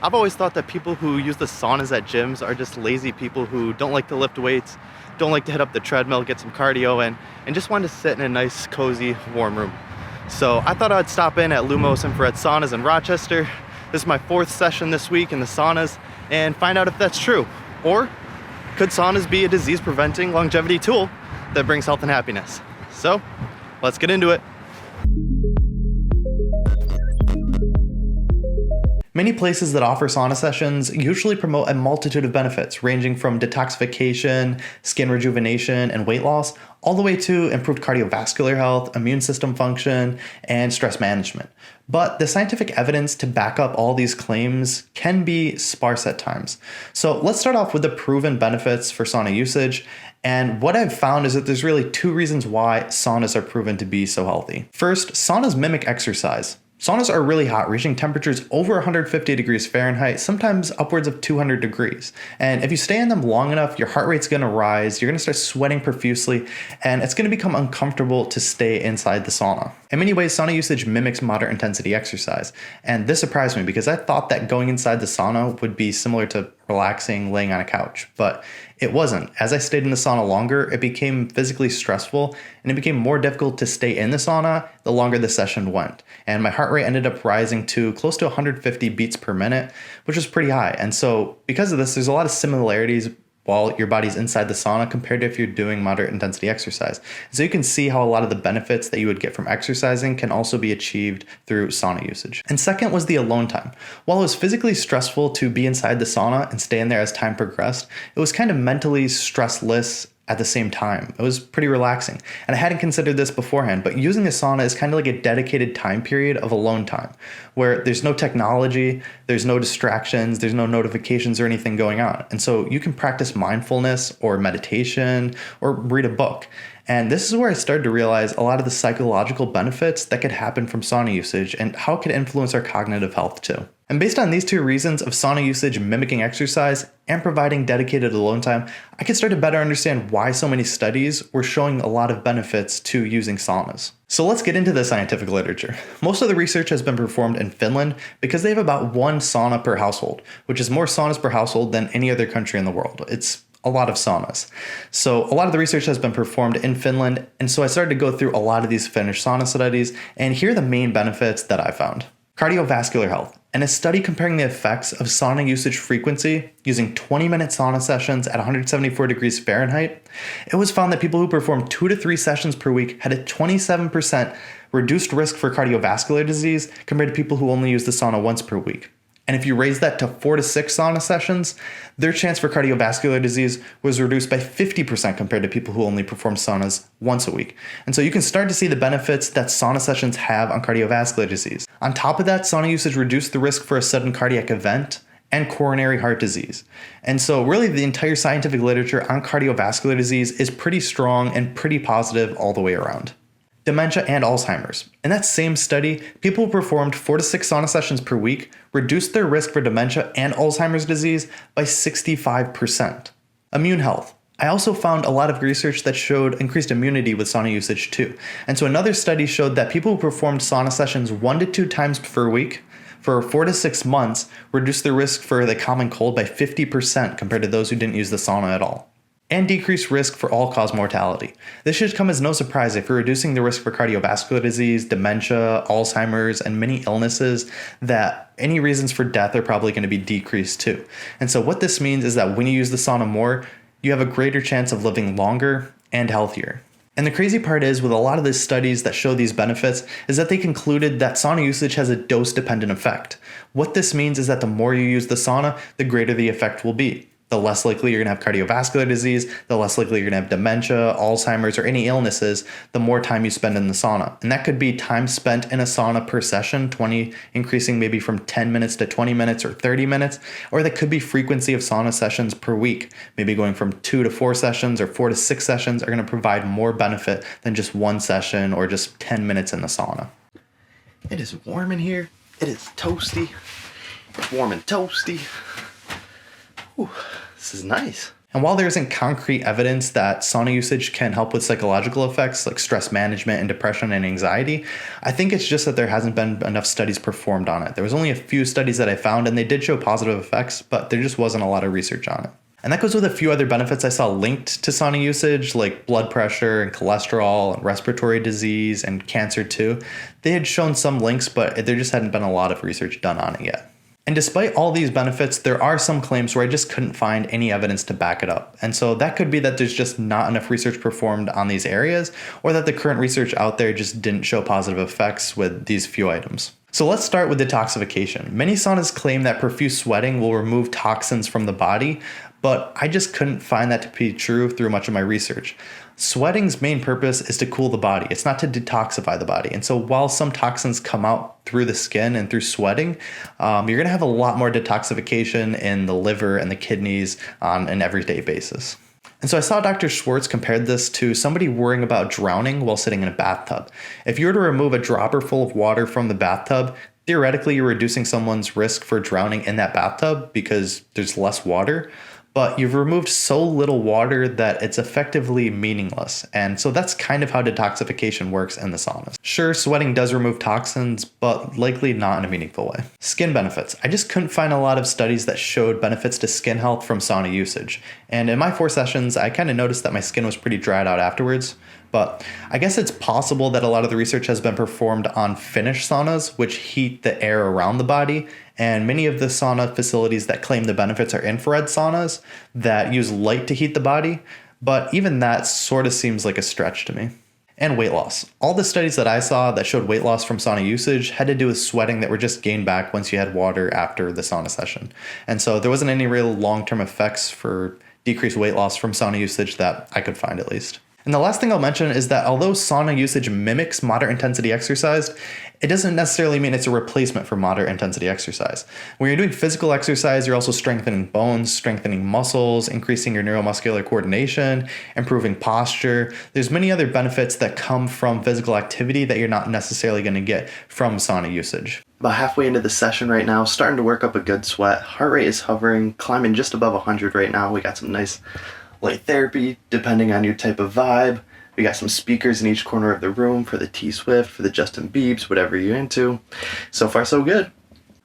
I've always thought that people who use the saunas at gyms are just lazy people who don't like to lift weights, don't like to hit up the treadmill, get some cardio in, and just want to sit in a nice, cozy, warm room. So I thought I'd stop in at Lumos Infrared Saunas in Rochester. This is my 4th session this week in the saunas and find out if that's true. Or could saunas be a disease-preventing longevity tool that brings health and happiness? So let's get into it. Many places that offer sauna sessions usually promote a multitude of benefits, ranging from detoxification, skin rejuvenation, and weight loss, all the way to improved cardiovascular health, immune system function, and stress management. But the scientific evidence to back up all these claims can be sparse at times. So let's start off with the proven benefits for sauna usage. And what I've found is that there's really 2 reasons why saunas are proven to be so healthy. First, saunas mimic exercise. Saunas are really hot, reaching temperatures over 150 degrees Fahrenheit, sometimes upwards of 200 degrees. And if you stay in them long enough, your heart rate's gonna rise, you're gonna start sweating profusely, and it's gonna become uncomfortable to stay inside the sauna. In many ways, sauna usage mimics moderate intensity exercise. And this surprised me because I thought that going inside the sauna would be similar to relaxing, laying on a couch, but it wasn't. As I stayed in the sauna longer, it became physically stressful and it became more difficult to stay in the sauna the longer the session went. And my heart rate ended up rising to close to 150 beats per minute, which was pretty high. And so because of this, there's a lot of similarities while your body's inside the sauna compared to if you're doing moderate intensity exercise. So you can see how a lot of the benefits that you would get from exercising can also be achieved through sauna usage. And second was the alone time. While it was physically stressful to be inside the sauna and stay in there as time progressed, it was kind of mentally stressless at the same time. It was pretty relaxing. And I hadn't considered this beforehand, but using a sauna is kind of like a dedicated time period of alone time where there's no technology, there's no distractions, there's no notifications or anything going on. And so you can practice mindfulness or meditation or read a book. And this is where I started to realize a lot of the psychological benefits that could happen from sauna usage and how it could influence our cognitive health too. And based on these 2 reasons of sauna usage mimicking exercise and providing dedicated alone time, I could start to better understand why so many studies were showing a lot of benefits to using saunas. So let's get into the scientific literature. Most of the research has been performed in Finland because they have about 1 sauna per household, which is more saunas per household than any other country in the world. It's a lot of saunas. So a lot of the research has been performed in Finland, and so I started to go through a lot of these Finnish sauna studies, and here are the main benefits that I found. Cardiovascular health. In a study comparing the effects of sauna usage frequency using 20-minute sauna sessions at 174 degrees Fahrenheit, it was found that people who performed 2 to 3 sessions per week had a 27% reduced risk for cardiovascular disease compared to people who only used the sauna once per week. And if you raise that to 4 to 6 sauna sessions, their chance for cardiovascular disease was reduced by 50% compared to people who only perform saunas once a week. And so you can start to see the benefits that sauna sessions have on cardiovascular disease. On top of that, sauna usage reduced the risk for a sudden cardiac event and coronary heart disease. And so really the entire scientific literature on cardiovascular disease is pretty strong and pretty positive all the way around. Dementia and Alzheimer's. In that same study, people who performed 4 to 6 sauna sessions per week reduced their risk for dementia and Alzheimer's disease by 65%. Immune health. I also found a lot of research that showed increased immunity with sauna usage too. And so another study showed that people who performed sauna sessions 1 to 2 times per week for 4 to 6 months reduced their risk for the common cold by 50% compared to those who didn't use the sauna at all. And decreased risk for all-cause mortality. This should come as no surprise if you're reducing the risk for cardiovascular disease, dementia, Alzheimer's, and many illnesses, that any reasons for death are probably going to be decreased too. And so what this means is that when you use the sauna more, you have a greater chance of living longer and healthier. And the crazy part is, with a lot of the studies that show these benefits, is that they concluded that sauna usage has a dose-dependent effect. What this means is that the more you use the sauna, the greater the effect will be. The less likely you're going to have cardiovascular disease, the less likely you're going to have dementia, Alzheimer's, or any illnesses, the more time you spend in the sauna. And that could be time spent in a sauna per session, 20 increasing maybe from 10 minutes to 20 minutes or 30 minutes, or that could be frequency of sauna sessions per week, maybe going from 2 to 4 sessions or 4 to 6 sessions are going to provide more benefit than just 1 session or just 10 minutes in the sauna. It is warm in here. It is toasty. It's warm and toasty. Whew, this is nice. And while there isn't concrete evidence that sauna usage can help with psychological effects like stress management and depression and anxiety, I think it's just that there hasn't been enough studies performed on it. There was only a few studies that I found and they did show positive effects, but there just wasn't a lot of research on it. And that goes with a few other benefits I saw linked to sauna usage, like blood pressure and cholesterol and respiratory disease and cancer too. They had shown some links, but there just hadn't been a lot of research done on it yet. And despite all these benefits, there are some claims where I just couldn't find any evidence to back it up. And so that could be that there's just not enough research performed on these areas, or that the current research out there just didn't show positive effects with these few items. So let's start with detoxification. Many saunas claim that profuse sweating will remove toxins from the body, but I just couldn't find that to be true through much of my research. Sweating's main purpose is to cool the body. It's not to detoxify the body. And so while some toxins come out through the skin and through sweating, you're going to have a lot more detoxification in the liver and the kidneys on an everyday basis. And so I saw Dr. Schwartz compared this to somebody worrying about drowning while sitting in a bathtub. If you were to remove a dropper full of water from the bathtub, theoretically you're reducing someone's risk for drowning in that bathtub because there's less water. But you've removed so little water that it's effectively meaningless. And so that's kind of how detoxification works in the saunas. Sure, sweating does remove toxins, but likely not in a meaningful way. Skin benefits. I just couldn't find a lot of studies that showed benefits to skin health from sauna usage. And in my 4 sessions, I kind of noticed that my skin was pretty dried out afterwards. But I guess it's possible that a lot of the research has been performed on Finnish saunas, which heat the air around the body. And many of the sauna facilities that claim the benefits are infrared saunas that use light to heat the body. But even that sort of seems like a stretch to me. And weight loss. All the studies that I saw that showed weight loss from sauna usage had to do with sweating that were just gained back once you had water after the sauna session. And so there wasn't any real long-term effects for decreased weight loss from sauna usage that I could find at least. And the last thing I'll mention is that although sauna usage mimics moderate intensity exercise, it doesn't necessarily mean it's a replacement for moderate intensity exercise. When you're doing physical exercise, you're also strengthening bones, strengthening muscles, increasing your neuromuscular coordination, improving posture. There's many other benefits that come from physical activity that you're not necessarily going to get from sauna usage. About halfway into the session right now, starting to work up a good sweat. Heart rate is hovering, climbing just above 100 right now. We got some nice light therapy, depending on your type of vibe. We got some speakers in each corner of the room for the T-Swift, for the Justin Biebs, whatever you're into. So far, so good.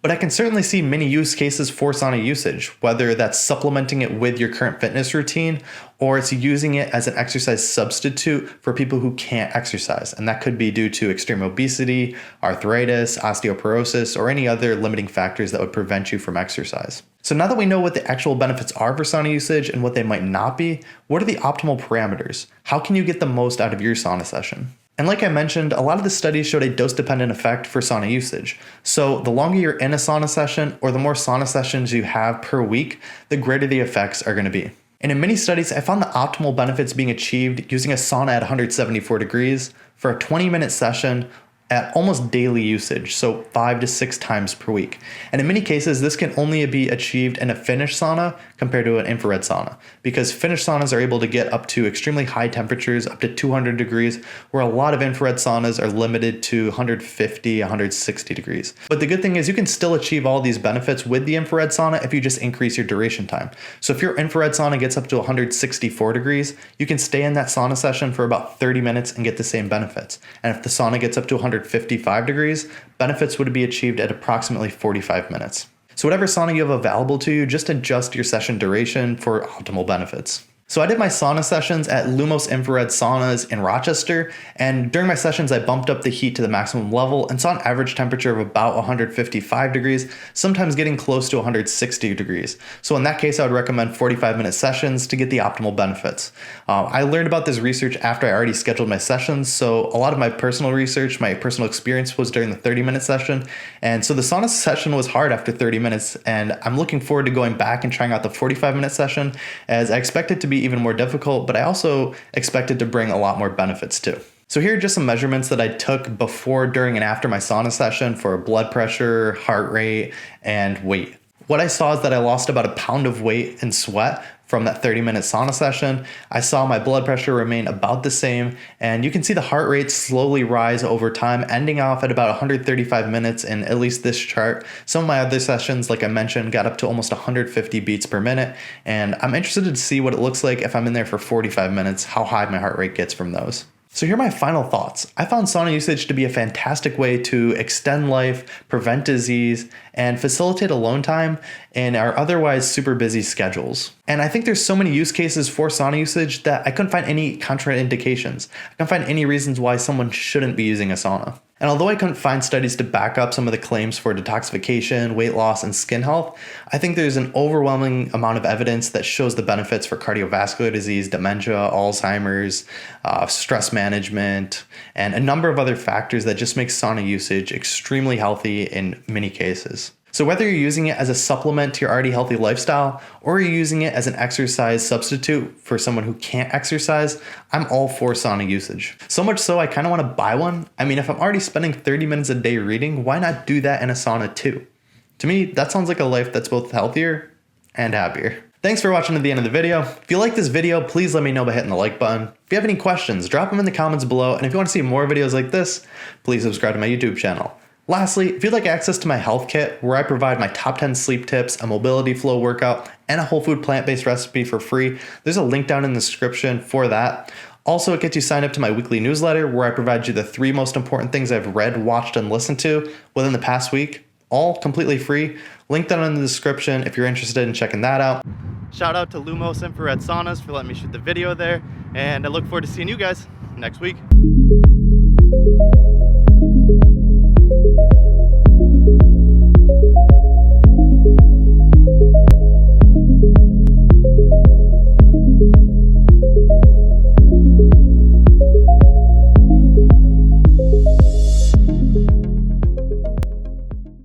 But I can certainly see many use cases for sauna usage, whether that's supplementing it with your current fitness routine or it's using it as an exercise substitute for people who can't exercise. And that could be due to extreme obesity, arthritis, osteoporosis, or any other limiting factors that would prevent you from exercise. So now that we know what the actual benefits are for sauna usage and what they might not be, what are the optimal parameters? How can you get the most out of your sauna session? And like I mentioned, a lot of the studies showed a dose-dependent effect for sauna usage. So the longer you're in a sauna session or the more sauna sessions you have per week, the greater the effects are going to be. And in many studies, I found the optimal benefits being achieved using a sauna at 174 degrees for a 20-minute session at almost daily usage, so 5 to 6 times per week. And in many cases, this can only be achieved in a Finnish sauna compared to an infrared sauna, because Finnish saunas are able to get up to extremely high temperatures, up to 200 degrees, where a lot of infrared saunas are limited to 150, 160 degrees. But the good thing is you can still achieve all these benefits with the infrared sauna if you just increase your duration time. So if your infrared sauna gets up to 164 degrees, you can stay in that sauna session for about 30 minutes and get the same benefits. And if the sauna gets up to 155 degrees, benefits would be achieved at approximately 45 minutes. So whatever sauna you have available to you, just adjust your session duration for optimal benefits. So I did my sauna sessions at Lumos Infrared Saunas in Rochester, and during my sessions I bumped up the heat to the maximum level and saw an average temperature of about 155 degrees, sometimes getting close to 160 degrees. So in that case I would recommend 45-minute sessions to get the optimal benefits. I learned about this research after I already scheduled my sessions, so a lot of my personal research, my personal experience was during the 30-minute session, and so the sauna session was hard after 30 minutes, and I'm looking forward to going back and trying out the 45-minute session, as I expect it to be even more difficult, but I also expect it to bring a lot more benefits too. So here are just some measurements that I took before, during, and after my sauna session for blood pressure, heart rate, and weight. What I saw is that I lost about a pound of weight and sweat from that 30-minute sauna session. I saw my blood pressure remain about the same, and you can see the heart rate slowly rise over time, ending off at about 135 minutes in at least this chart. Some of my other sessions, like I mentioned, got up to almost 150 beats per minute, and I'm interested to see what it looks like if I'm in there for 45 minutes, how high my heart rate gets from those. So here are my final thoughts. I found sauna usage to be a fantastic way to extend life, prevent disease, and facilitate alone time in our otherwise super busy schedules. And I think there's so many use cases for sauna usage that I couldn't find any contraindications. I couldn't find any reasons why someone shouldn't be using a sauna. And although I couldn't find studies to back up some of the claims for detoxification, weight loss, and skin health, I think there's an overwhelming amount of evidence that shows the benefits for cardiovascular disease, dementia, Alzheimer's, stress management, and a number of other factors that just make sauna usage extremely healthy in many cases. So whether you're using it as a supplement to your already healthy lifestyle, or you're using it as an exercise substitute for someone who can't exercise, I'm all for sauna usage. So much so I kind of want to buy one. I mean, if I'm already spending 30 minutes a day reading, why not do that in a sauna too? To me, that sounds like a life that's both healthier and happier. Thanks for watching to the end of the video. If you like this video, please let me know by hitting the like button. If you have any questions, drop them in the comments below. And if you want to see more videos like this, please subscribe to my YouTube channel. Lastly, if you'd like access to my health kit, where I provide my top 10 sleep tips, a mobility flow workout, and a whole food plant-based recipe for free, there's a link down in the description for that. Also, it gets you signed up to my weekly newsletter, where I provide you the 3 most important things I've read, watched, and listened to within the past week, all completely free. Link down in the description if you're interested in checking that out. Shout out to Lumos Infrared Saunas for letting me shoot the video there, and I look forward to seeing you guys next week.